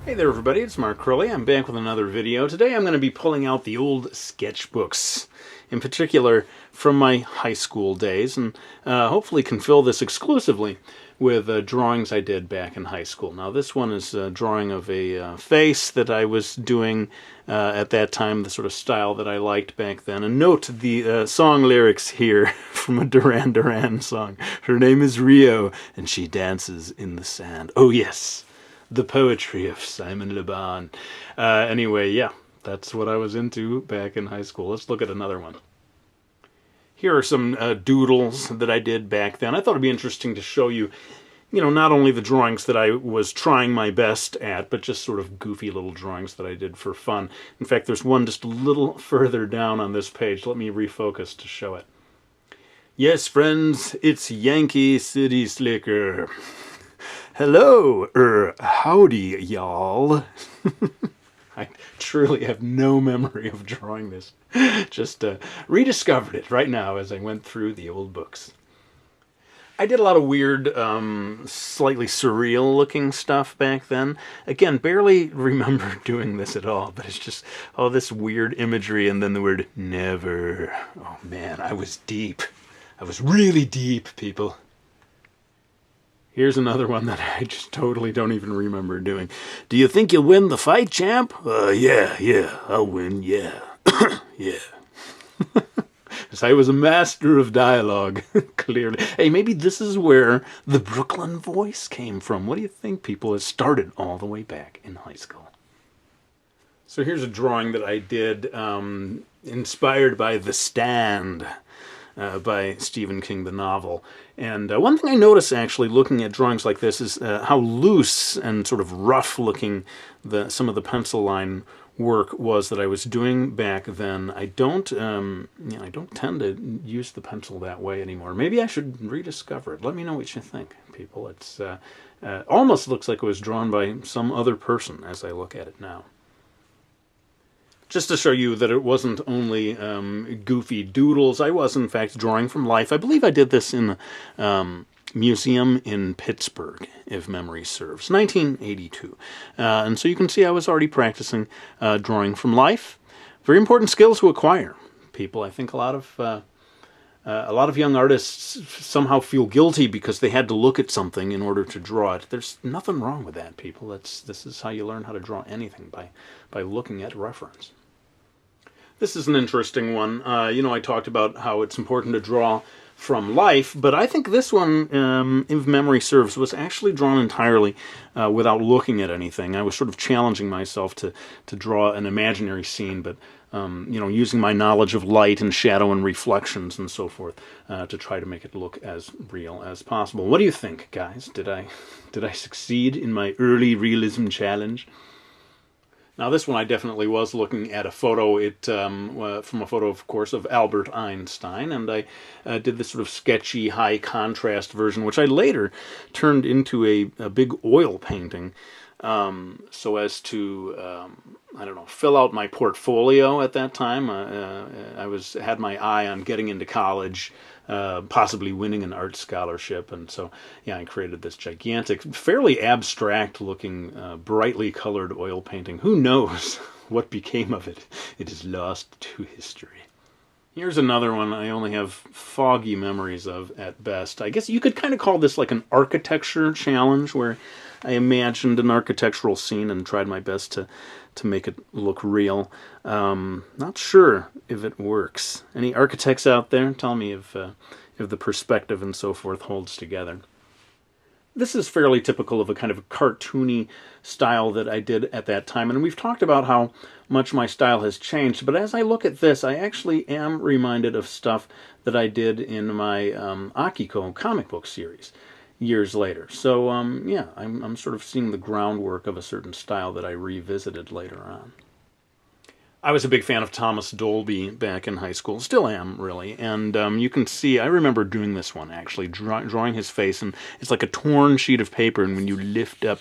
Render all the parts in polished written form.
Hey there everybody, it's Mark Crowley. I'm back with another video. Today I'm going to be pulling out the old sketchbooks, in particular from my high school days, and hopefully can fill this exclusively with drawings I did back in high school. Now this one is a drawing of a face that I was doing at that time, the sort of style that I liked back then. And note the song lyrics here from a Duran Duran song. Her name is Rio, and she dances in the sand. Oh yes! The poetry of Simon Le Bon. Anyway, yeah, that's what I was into back in high school. Let's look at another one. Here are some doodles that I did back then. I thought it'd be interesting to show you, not only the drawings that I was trying my best at, but just sort of goofy little drawings that I did for fun. In fact, there's one just a little further down on this page. Let me refocus to show it. Yes, friends, it's Yankee City Slicker. Hello, howdy, y'all. I truly have no memory of drawing this. Just rediscovered it right now as I went through the old books. I did a lot of weird, slightly surreal-looking stuff back then. Again, barely remember doing this at all, but it's just all this weird imagery and then the word never. Oh man, I was deep. I was really deep, people. Here's another one that I just totally don't even remember doing. Do you think you'll win the fight, champ? Yeah, I'll win, yeah. Yeah. Because I was a master of dialogue, clearly. Hey, maybe this is where the Brooklyn voice came from. What do you think, people? It started all the way back in high school. So here's a drawing that I did inspired by The Stand. By Stephen King, the novel. And one thing I notice actually looking at drawings like this is how loose and sort of rough looking some of the pencil line work was that I was doing back then. I don't tend to use the pencil that way anymore. Maybe I should rediscover it. Let me know what you think, people. It's almost looks like it was drawn by some other person as I look at it now. Just to show you that it wasn't only goofy doodles, I was in fact drawing from life. I believe I did this in a museum in Pittsburgh, if memory serves, 1982. And so you can see I was already practicing drawing from life. Very important skill to acquire, people. I think a lot of young artists somehow feel guilty because they had to look at something in order to draw it. There's nothing wrong with that, people. This is how you learn how to draw anything, by looking at reference. This is an interesting one. I talked about how it's important to draw from life, but I think this one, if memory serves, was actually drawn entirely without looking at anything. I was sort of challenging myself to draw an imaginary scene, but using my knowledge of light and shadow and reflections and so forth to try to make it look as real as possible. What do you think, guys? Did I succeed in my early realism challenge? Now this one I definitely was looking at a photo, from a photo, of course, of Albert Einstein, and I did this sort of sketchy, high contrast version, which I later turned into a big oil painting, so as to, fill out my portfolio at that time. I had my eye on getting into college, possibly winning an art scholarship, and so I created this gigantic, fairly abstract looking, brightly colored oil painting. Who knows what became of it? It is lost to history. Here's another one I only have foggy memories of at best. I guess you could kind of call this like an architecture challenge, where I imagined an architectural scene and tried my best to make it look real. Not sure if it works. Any architects out there? Tell me if the perspective and so forth holds together. This is fairly typical of a kind of cartoony style that I did at that time, and we've talked about how much my style has changed, but as I look at this, I actually am reminded of stuff that I did in my Akiko comic book series years later. So, I'm sort of seeing the groundwork of a certain style that I revisited later on. I was a big fan of Thomas Dolby back in high school, still am, really, and you can see, I remember doing this one, actually, drawing his face, and it's like a torn sheet of paper, and when you lift up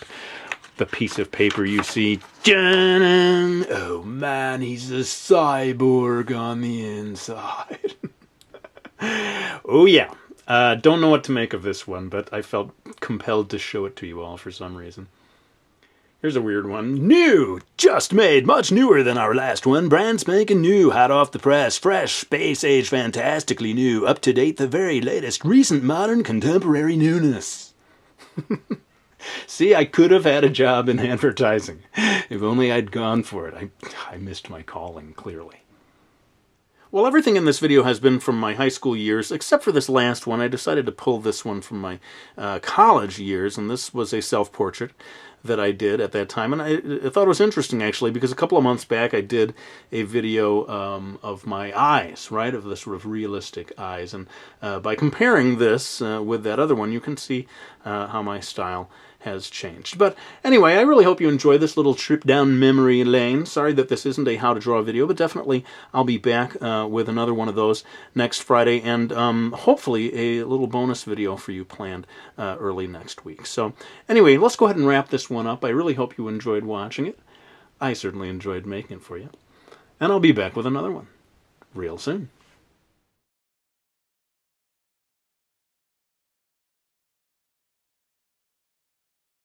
the piece of paper, you see, oh man, he's a cyborg on the inside. Oh yeah. Don't know what to make of this one, but I felt compelled to show it to you all for some reason. Here's a weird one. New! Just made, much newer than our last one. Brand spanking new, hot off the press. Fresh, space age, fantastically new. Up to date, the very latest. Recent, modern, contemporary newness. See, I could have had a job in advertising. If only I'd gone for it. I missed my calling, clearly. Well, everything in this video has been from my high school years, except for this last one. I decided to pull this one from my college years, and this was a self-portrait that I did at that time. And I thought it was interesting, actually, because a couple of months back I did a video of my eyes, right, of the sort of realistic eyes. And by comparing this with that other one, you can see how my style has changed. But anyway, I really hope you enjoy this little trip down memory lane. Sorry that this isn't a how to draw video, but definitely I'll be back with another one of those next Friday, and hopefully a little bonus video for you planned early next week. So anyway, let's go ahead and wrap this one up. I really hope you enjoyed watching it. I certainly enjoyed making it for you. And I'll be back with another one real soon.